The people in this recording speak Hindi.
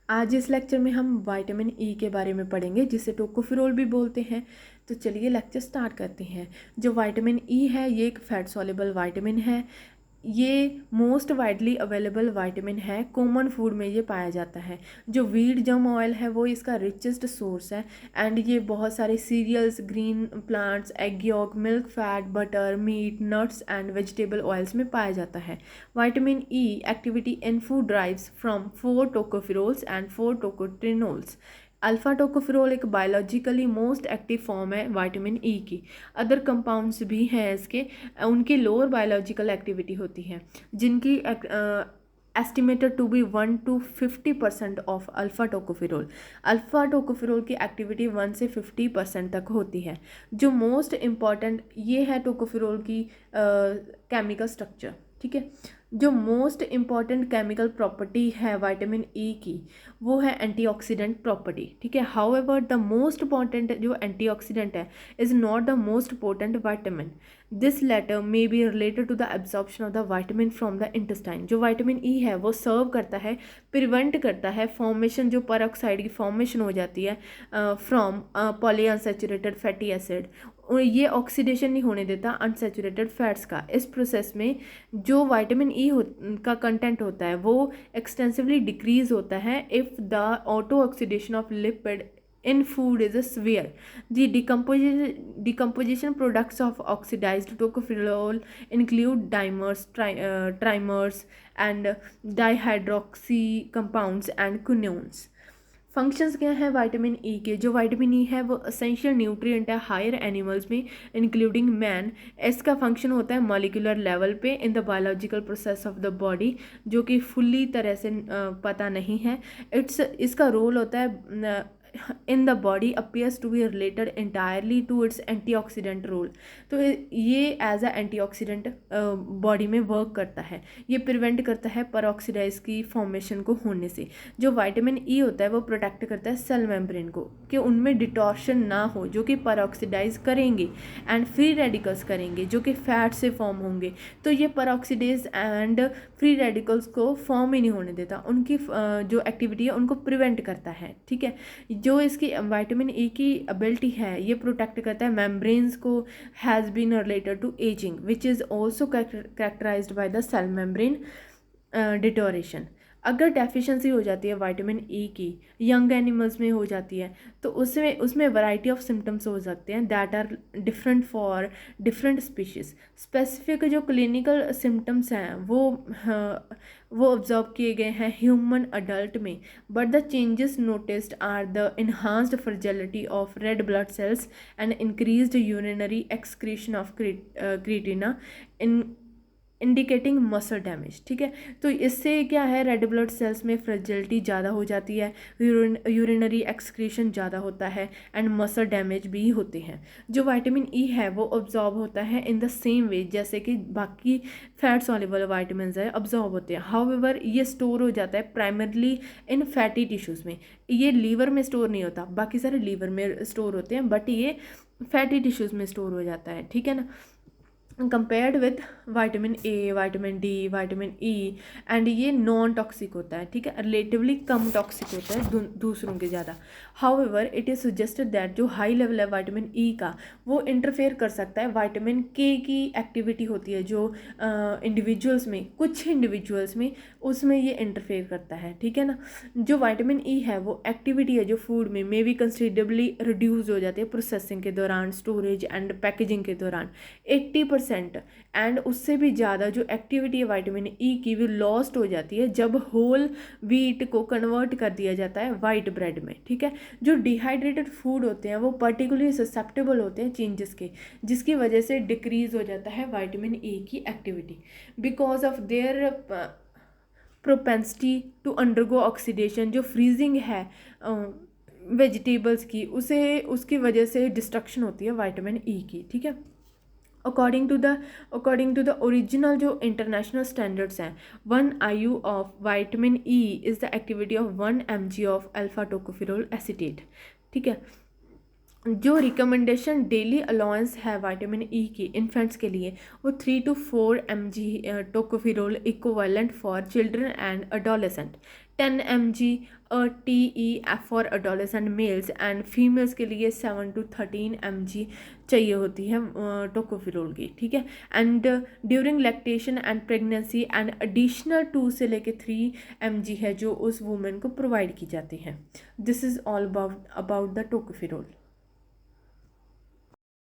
आज इस लेक्चर में हम विटामिन ई के बारे में पढ़ेंगे, जिसे टोकोफेरोल भी बोलते हैं। तो चलिए लेक्चर स्टार्ट करते हैं। जो विटामिन ई है ये एक फैट सॉल्युबल विटामिन है। ये मोस्ट वाइडली अवेलेबल विटामिन है, कॉमन फूड में ये पाया जाता है। जो वीट जम ऑयल है वो इसका रिचेस्ट सोर्स है। एंड ये बहुत सारे cereals, green plants, egg yolk, milk, fat, butter, meat, nuts and vegetable oils में पाया जाता है। Vitamin E activity in food drives from 4 tocopherols and 4 tocotrienols. Alpha tocopherol एक बायोलॉजिकली मोस्ट एक्टिव फॉर्म है विटामिन ई की। अदर कंपाउंड्स भी हैं इसके, उनकी लोअर बायोलॉजिकल एक्टिविटी होती है, जिनकी estimated to be 1 to 50% of alpha tocopherol. Alpha tocopherol की एक्टिविटी 1 से 50% तक होती है। जो मोस्ट इम्पॉर्टेंट ये है टोकोफेरोल की केमिकल स्ट्रक्चर, ठीक है। जो मोस्ट इम्पॉर्टेंट केमिकल प्रॉपर्टी है विटामिन ई की वो है एंटीऑक्सीडेंट प्रॉपर्टी, ठीक है। हाउएवर द मोस्ट इम्पॉर्टेंट जो एंटीऑक्सीडेंट है is not the most potent vitamin. This latter may be related to the absorption of the vitamin from the intestine. जो विटामिन ई है वो सर्व करता है, प्रिवेंट करता है फॉर्मेशन, जो परऑक्साइड की फॉर्मेशन हो जाती है फ्रॉम पॉलीअनसैचुरेटेड फैटी एसिड। ये ऑक्सीडेशन नहीं होने देता अनसैचुरेटेड फैट्स का। इस प्रोसेस में जो विटामिन ई का कंटेंट होता है वो एक्सटेंसिवली डिक्रीज होता है if the auto oxidation of lipid in food is severe. The decomposition products of oxidized tocopherol include dimers, trimers and dihydroxy compounds and quinones. Functions क्या हैं विटामिन ई के? जो विटामिन ई है वो असेंशियल न्यूट्रिएंट है हायर एनिमल्स में इंक्लूडिंग मैन। इसका फंक्शन होता है मॉलिक्यूलर लेवल पे in the biological process of the body, जो कि फुल्ली तरह से पता नहीं है। इसका रोल होता है in the body appears to be related entirely to its antioxidant role. तो ये एज अ एंटीऑक्सीडेंट बॉडी में वर्क करता है। ये प्रिवेंट करता है परऑक्सीडाइज की फॉर्मेशन को होने से। जो विटामिन ई होता है वो प्रोटेक्ट करता है सेल मेम्ब्रेन को कि उनमें डिटॉर्शन ना हो, जो कि परऑक्सीडाइज करेंगे एंड फ्री रेडिकल्स करेंगे जो कि फैट से फॉर्म होंगे। तो ये परऑक्सीडेज एंड फ्री रेडिकल्स को फॉर्म ही नहीं होने देता, उनकी जो एक्टिविटी है उनको प्रिवेंट करता है, ठीक है। जो इसकी विटामिन ई की एबिलिटी है ये प्रोटेक्ट करता है मेम्ब्रेन्स को, has been related to ageing which is also characterised by the cell membrane deterioration. अगर डेफिशिएंसी हो जाती है विटामिन ई की, यंग एनिमल्स में हो जाती है, तो उसमें वैरायटी ऑफ सिम्टम्स हो सकते हैं that are different for different species. Specific जो क्लिनिकल सिम्टम्स हैं वो ऑब्जर्व किए गए हैं ह्यूमन अडल्ट में, but the changes noticed are the enhanced fragility of red blood cells and increased urinary excretion of creatinine indicating muscle damage, ठीक है। तो इससे क्या है, रेड ब्लड सेल्स में फ्रेजिलिटी ज़्यादा हो जाती है, यूरिनरी एक्सक्रीशन ज़्यादा होता है एंड मसल डैमेज भी होते हैं। जो विटामिन ई है वो ऑब्जॉर्ब होता है इन द सेम वे जैसे कि बाकी फैट सॉल्युबल विटामिन्स है ऑब्जॉर्ब होते हैं। हाउएवर ये स्टोर हो जाता है प्राइमरली इन फैटी टिश्यूज़ में। ये लीवर में स्टोर नहीं होता, बाकी सारे लीवर में स्टोर होते हैं, बट ये फैटी टिश्यूज़ में स्टोर हो जाता है, ठीक है ना। Compared with vitamin A, vitamin D, vitamin E and ये नॉन टॉक्सिक होता है, ठीक है, रिलेटिवली कम टॉक्सिक होता है दूसरों के ज़्यादा। However it is suggested that जो हाई लेवल है विटामिन ई का वो इंटरफेयर कर सकता है विटामिन के की एक्टिविटी होती है जो इंडिविजुअल्स में, कुछ इंडिविजुअल्स में उसमें ये इंटरफेयर करता है, ठीक है ना। जो विटामिन ई है वो एक्टिविटी है जो फूड में मे बी कंसिडरेबली रिड्यूस हो जाती है प्रोसेसिंग के दौरान, स्टोरेज एंड पैकेजिंग के दौरान 80% एंड उससे भी ज़्यादा जो एक्टिविटी है विटामिन ई की वो लॉस्ट हो जाती है जब होल व्हीट को कन्वर्ट कर दिया जाता है वाइट ब्रेड में, ठीक है। जो डिहाइड्रेटेड फूड होते हैं वो पर्टिकुलरली ससेप्टेबल होते हैं चेंजेस के, जिसकी वजह से डिक्रीज हो जाता है विटामिन ई की activity because of their propensity to undergo oxidation. जो फ्रीजिंग है वेजिटेबल्स की, उसकी वजह से डिस्ट्रक्शन होती है विटामिन ई की, ठीक है। अकॉर्डिंग टू द ओरिजिनल जो इंटरनेशनल स्टैंडर्ड्स हैं, 1 IU of vitamin E is the activity of 1 mg of alpha tocopherol acetate, ठीक है। जो रिकमेंडेशन डेली अलाउंस है विटामिन ई की इन्फेंट्स के लिए वो 3 to 4 mg tocopherol equivalent for children and adolescent, 10 mg TE for adolescent mails and females के लिए 7 to 13 mg चाहिए होती है टोकोफिरोल की, ठीक है। And during lactation and pregnancy and additional 2 से लेके 3 mg है जो उस वुमेन को प्रोवाइड की जाती है। This is all about the tocopherol.